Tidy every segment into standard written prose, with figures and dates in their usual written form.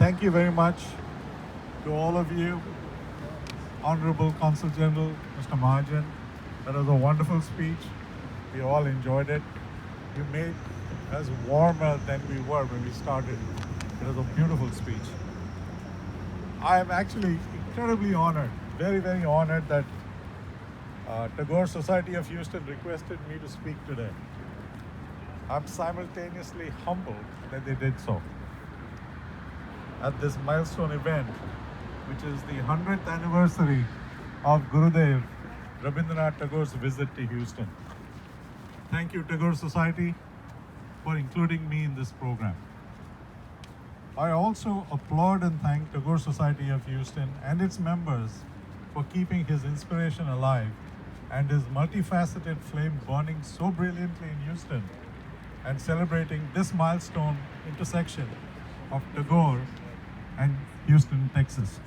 thank you very much to all of you. Honorable Consul General, Mr. Mahajan, that was a wonderful speech. We all enjoyed it. You made us warmer than we were when we started. It was a beautiful speech. I am actually incredibly honored, very, very honored that Tagore Society of Houston requested me to speak today. I'm simultaneously humbled that they did so at this milestone event, which is the 100th anniversary of Gurudev Rabindranath Tagore's visit to Houston. Thank you, Tagore Society, for including me in this program. I also applaud and thank Tagore Society of Houston and its members for keeping his inspiration alive and his multifaceted flame burning so brilliantly in Houston and celebrating this milestone intersection of Tagore and Houston, Texas.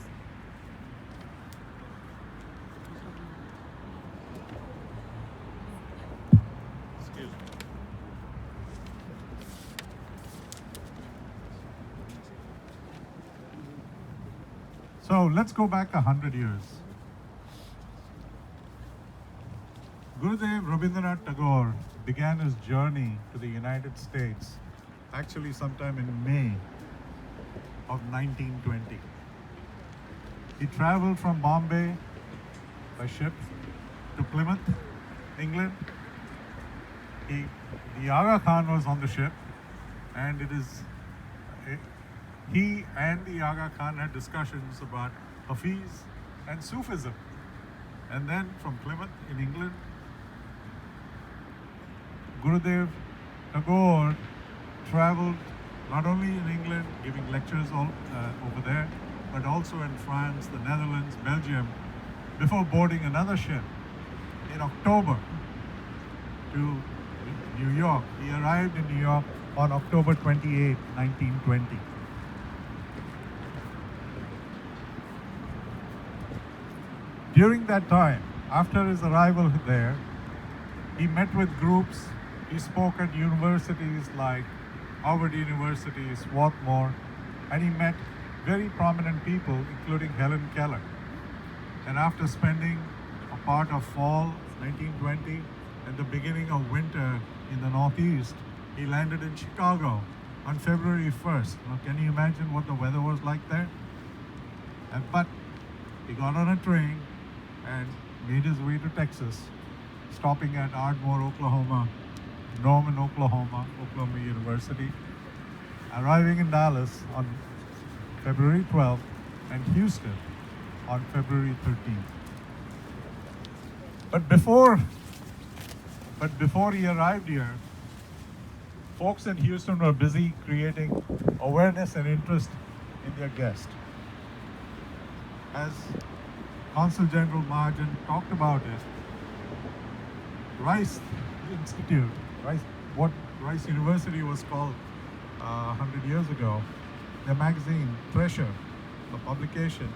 Excuse me. So let's go back 100 years. Gurudev Rabindranath Tagore began his journey to the United States actually sometime in May of 1920. He traveled from Bombay by ship to Plymouth, England. The Aga Khan was on the ship, and he and the Aga Khan had discussions about Hafiz and Sufism. And then from Plymouth in England, Gurudev Tagore traveled not only in England, giving lectures over there, but also in France, the Netherlands, Belgium, before boarding another ship in October to New York. He arrived in New York on October 28, 1920. During that time, after his arrival there, he met with groups. He spoke at universities like Harvard University, Swarthmore, and he met very prominent people, including Helen Keller. And after spending a part of fall 1920 and the beginning of winter in the Northeast, he landed in Chicago on February 1st. Now, can you imagine what the weather was like there? But he got on a train and made his way to Texas, stopping at Ardmore, Oklahoma, Norman, Oklahoma University, arriving in Dallas on February 12th and Houston on February 13th. But before he arrived here, folks in Houston were busy creating awareness and interest in their guest. As Consul General Mahajan talked about it, Rice Institute, what Rice University was called 100 years ago, their magazine, Treasure, the publication,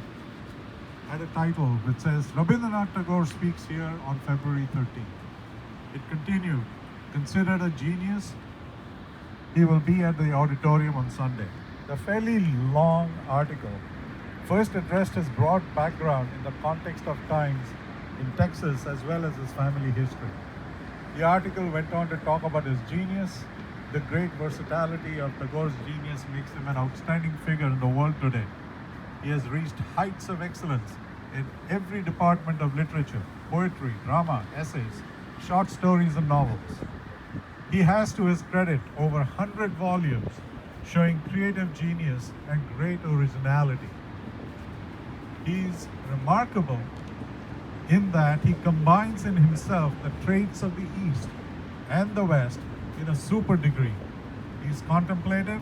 had a title which says, Rabindranath Tagore speaks here on February 13th. It continued, considered a genius, he will be at the auditorium on Sunday. The fairly long article first addressed his broad background in the context of times in Texas as well as his family history. The article went on to talk about his genius. The great versatility of Tagore's genius makes him an outstanding figure in the world today. He has reached heights of excellence in every department of literature, poetry, drama, essays, short stories and novels. He has to his credit over 100 volumes showing creative genius and great originality. He's remarkable in that he combines in himself the traits of the East and the West in a super degree. He's contemplative,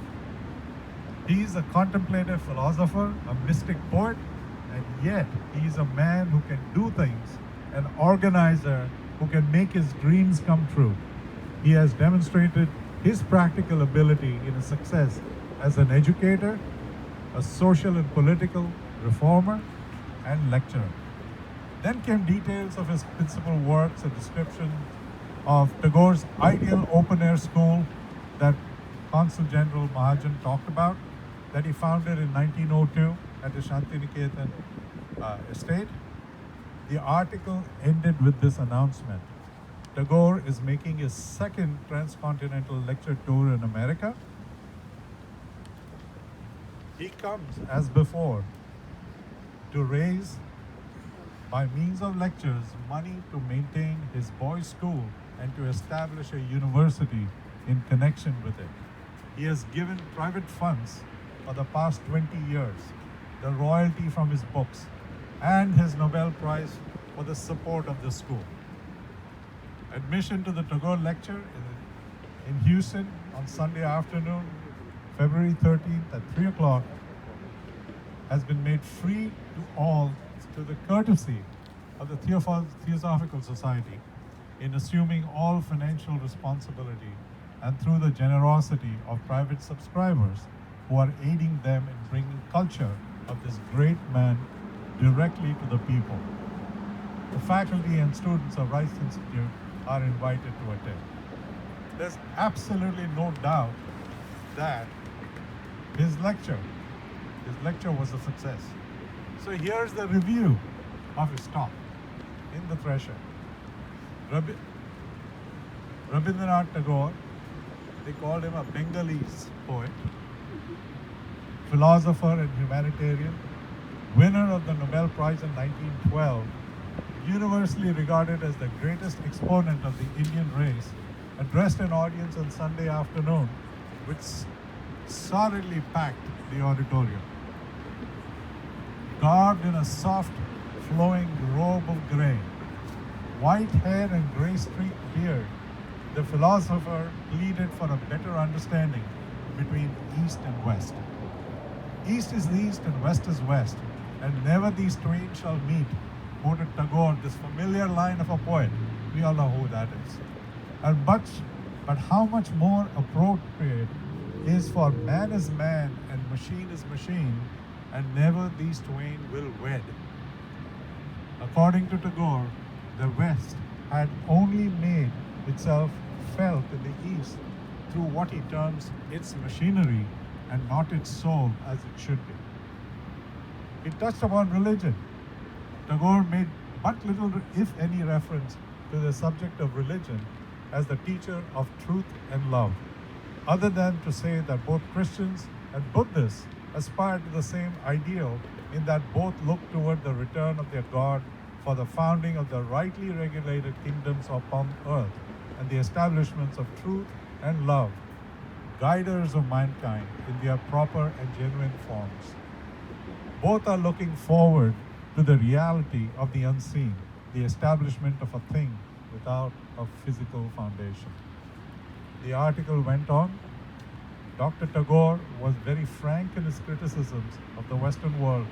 he's a contemplative philosopher, a mystic poet, and yet he's a man who can do things, an organizer who can make his dreams come true. He has demonstrated his practical ability in his success as an educator, a social and political reformer, and lecturer. Then came details of his principal works, a description of Tagore's ideal open-air school that Consul General Mahajan talked about, that he founded in 1902 at the Shantiniketan estate. The article ended with this announcement: Tagore is making his second transcontinental lecture tour in America. He comes, as before, to raise, by means of lectures, money to maintain his boys' school and to establish a university in connection with it. He has given private funds for the past 20 years, the royalty from his books, and his Nobel Prize for the support of the school. Admission to the Tagore lecture in Houston on Sunday afternoon, February 13th at 3 o'clock, has been made free to all through the courtesy of the Theosophical Society in assuming all financial responsibility and through the generosity of private subscribers who are aiding them in bringing culture of this great man directly to the people. The faculty and students of Rice Institute are invited to attend. There's absolutely no doubt that his lecture was a success. So here's the review of his talk in the Thresher. Rabindranath Tagore, they called him a Bengalese poet, philosopher and humanitarian, winner of the Nobel Prize in 1912, universally regarded as the greatest exponent of the Indian race, addressed an audience on Sunday afternoon which solidly packed the auditorium. Garbed in a soft, flowing robe of grey, white hair and grey-streaked beard, the philosopher pleaded for a better understanding between East and West. East is East and West is West, and never these twain shall meet, quoted Tagore, this familiar line of a poet. We all know who that is. But how much more appropriate is for man is man and machine is machine, and never these twain will wed. According to Tagore, the West had only made itself felt in the East through what he terms its machinery and not its soul as it should be. He touched upon religion. Tagore made but little, if any, reference to the subject of religion as the teacher of truth and love, other than to say that both Christians and Buddhists aspire to the same ideal in that both look toward the return of their God for the founding of the rightly regulated kingdoms upon earth and the establishments of truth and love, guiders of mankind in their proper and genuine forms. Both are looking forward to the reality of the unseen, the establishment of a thing without a physical foundation. The article went on. Dr. Tagore was very frank in his criticisms of the Western world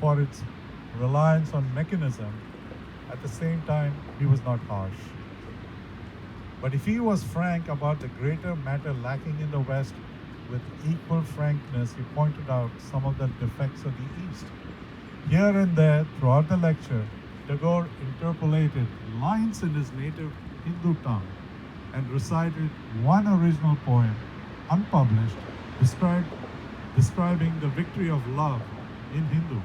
for its reliance on mechanism. At the same time, he was not harsh. But if he was frank about the greater matter lacking in the West, with equal frankness, he pointed out some of the defects of the East. Here and there, throughout the lecture, Tagore interpolated lines in his native Hindu tongue and recited one original poem, unpublished, describing the victory of love in Hindu,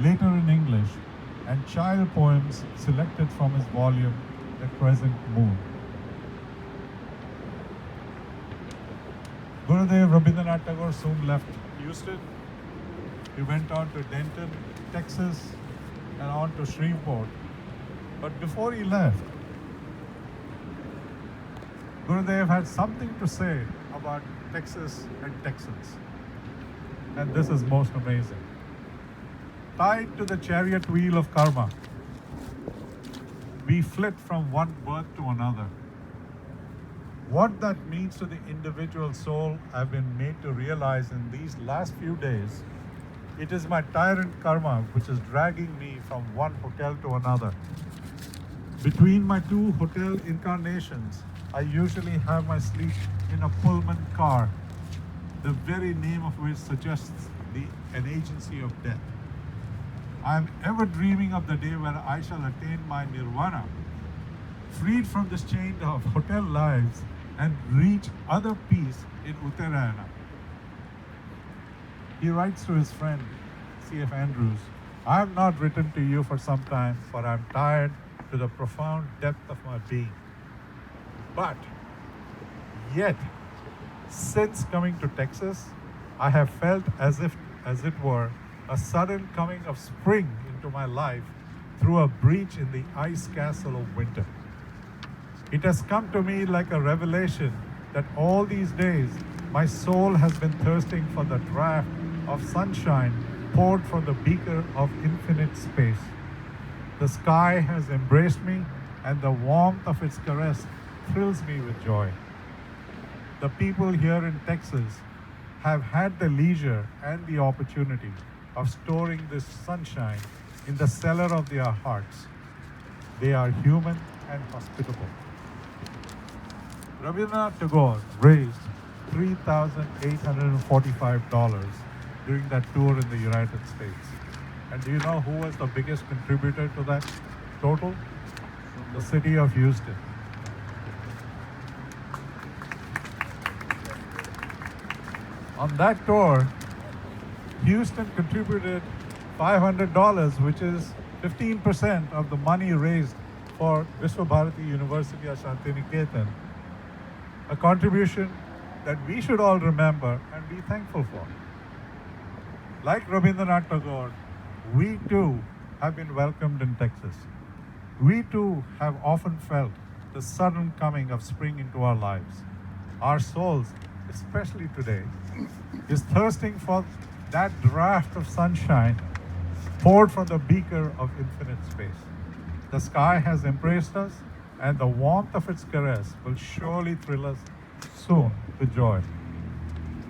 later in English, and child poems selected from his volume, The Crescent Moon. Gurudev Rabindranath Tagore soon left Houston. He went on to Denton, Texas, and on to Shreveport. But before he left, Gurudev had something to say about Texas and Texans. And this is most amazing. Tied to the chariot wheel of karma, we flit from one birth to another. What that means to the individual soul, I've been made to realize in these last few days. It is my tyrant karma which is dragging me from one hotel to another. Between my two hotel incarnations, I usually have my sleep in a Pullman car, the very name of which suggests an agency of death. I am ever dreaming of the day when I shall attain my nirvana, freed from this chain of hotel lives, and reach other peace in Uttarayana. He writes to his friend, C.F. Andrews, I have not written to you for some time, for I am tired to the profound depth of my being. But yet, since coming to Texas, I have felt as it were, a sudden coming of spring into my life through a breach in the ice castle of winter. It has come to me like a revelation that all these days my soul has been thirsting for the draught of sunshine poured from the beaker of infinite space. The sky has embraced me, and the warmth of its caress thrills me with joy. The people here in Texas have had the leisure and the opportunity of storing this sunshine in the cellar of their hearts. They are human and hospitable. Rabindranath Tagore raised $3,845 during that tour in the United States. And do you know who was the biggest contributor to that total? The city of Houston. On that tour, Houston contributed $500, which is 15% of the money raised for Vishwabharati University of Shantiniketan, a contribution that we should all remember and be thankful for. Like Rabindranath Tagore, we too have been welcomed in Texas. We too have often felt the sudden coming of spring into our lives. Our souls, especially today, is thirsting for that draught of sunshine poured from the beaker of infinite space. The sky has embraced us, and the warmth of its caress will surely thrill us soon with joy.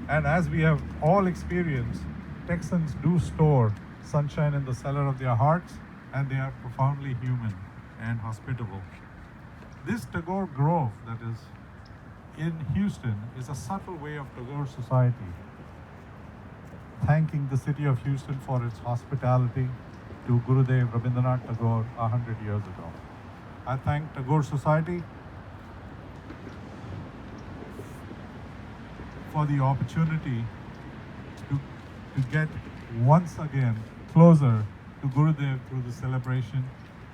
And as we have all experienced, Texans do store sunshine in the cellar of their hearts, and they are profoundly human and hospitable. This Tagore Grove that is in Houston is a subtle way of Tagore Society thanking the city of Houston for its hospitality to Gurudev Rabindranath Tagore 100 years ago. I thank Tagore Society for the opportunity to get once again closer to Gurudev through the celebration.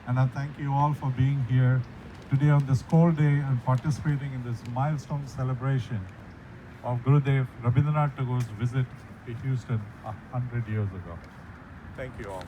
And I thank you all for being here today on this cold day and participating in this milestone celebration of Gurudev Rabindranath Tagore's visit to Houston 100 years ago. Thank you all.